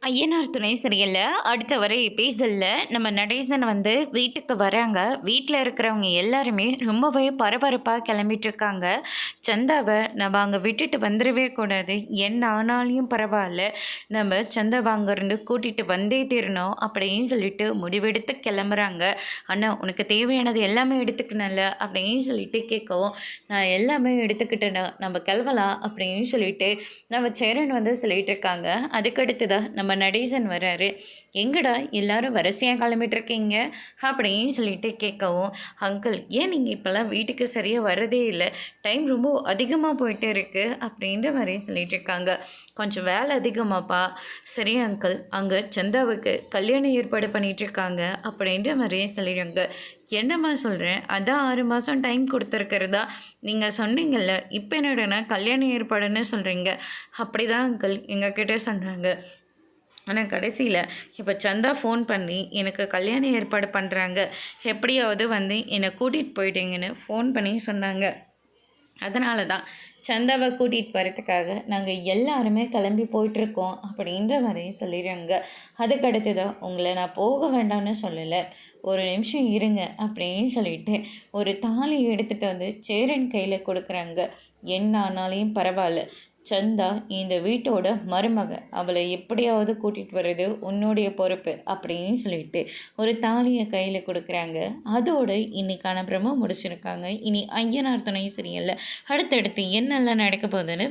ஐயனார் துணை சரியில்ல. அடுத்த வர எபிசோட்ல நம்ம நடேசன் வீட்டுக்கு வராங்க. வீட்டில் இருக்கிறவங்க எல்லாருமே ரொம்பவே பரபரப்பாக கிளம்பிட்டுருக்காங்க. சந்தாவை நம்ம அங்கே விட்டுட்டு வந்துடவே கூடாது. என்ன ஆனாலும் பரவாயில்ல, நம்ம சந்தாவை அங்கேருந்து கூட்டிகிட்டு வந்தே தீரணும் அப்படின்னு சொல்லிட்டு முடிவெடுத்து கிளம்புறாங்க. அண்ணா உனக்கு தேவையானது எல்லாமே எடுத்துக்கணும்ல அப்படின்னு சொல்லிட்டு கேட்கவும், நான் எல்லாமே எடுத்துக்கிட்டேன்னா நம்ம கிளம்பலாம் அப்படின்னு சொல்லிட்டு நம்ம சேரன் சொல்லிட்டு இருக்காங்க. அதுக்கடுத்து தான் நம்ம நடேசன் வராரு. எங்கடா எல்லாரும் வரிசையாக கிளம்பிட்டுருக்கீங்க அப்படின்னு சொல்லிட்டு கேட்கவும், அங்கிள் ஏன் நீங்கள் இப்போல்லாம் வீட்டுக்கு சரியாக வரதே இல்லை, டைம் ரொம்ப அதிகமாக போயிட்டு இருக்குது அப்படின்ற மாதிரி சொல்லிட்டு இருக்காங்க. கொஞ்சம் வேலை அதிகமாப்பா. சரி அங்கிள், அங்கே சந்தாவுக்கு கல்யாணம் ஏற்பாடு பண்ணிகிட்ருக்காங்க அப்படின்ற மாதிரியே சொல்லிடுங்க. என்னம்மா சொல்கிறேன், அதான் 6 மாதம் டைம் கொடுத்துருக்கிறதா நீங்கள் சொன்னீங்கல்ல, இப்போ என்னடனா கல்யாணம் ஏற்பாடுன்னு சொல்கிறீங்க. அப்படி தான் அங்கிள் எங்ககிட்ட சொன்னாங்க. ஆனால் கடைசியில் இப்போ சந்தா ஃபோன் பண்ணி எனக்கு கல்யாணம் ஏற்பாடு பண்ணுறாங்க, எப்படியாவது என்னை கூட்டிகிட்டு போயிட்டீங்கன்னு ஃபோன் பண்ணி சொன்னாங்க. அதனால தான் சந்தாவை கூட்டிகிட்டு வரதுக்காக நாங்கள் எல்லாருமே கிளம்பி போயிட்டுருக்கோம் அப்படின்ற மாதிரி சொல்லிடுறாங்க. அதுக்கடுத்து தான் உங்களை நான் போக வேண்டாம்னு சொல்லலை, ஒரு நிமிஷம் இருங்க அப்படின்னு சொல்லிட்டு ஒரு தாலி எடுத்துகிட்டு சேரன் கையில் கொடுக்குறாங்க. என்ன ஆனாலையும் பரவாயில்ல, சந்தா இந்த வீட்டோட மருமக, அவளை எப்படியாவது கூட்டிகிட்டு வர்றது உன்னுடைய பொறுப்பு அப்படின்னு சொல்லிட்டு ஒரு தாலியை கையில் கொடுக்குறாங்க. அதோடு இன்னைக்கான பிரமோ முடிச்சிருக்காங்க. இனி ஐயனார் துணை சரியில்லை. அடுத்தடுத்து என்னெல்லாம் நடக்க போகுதுன்னு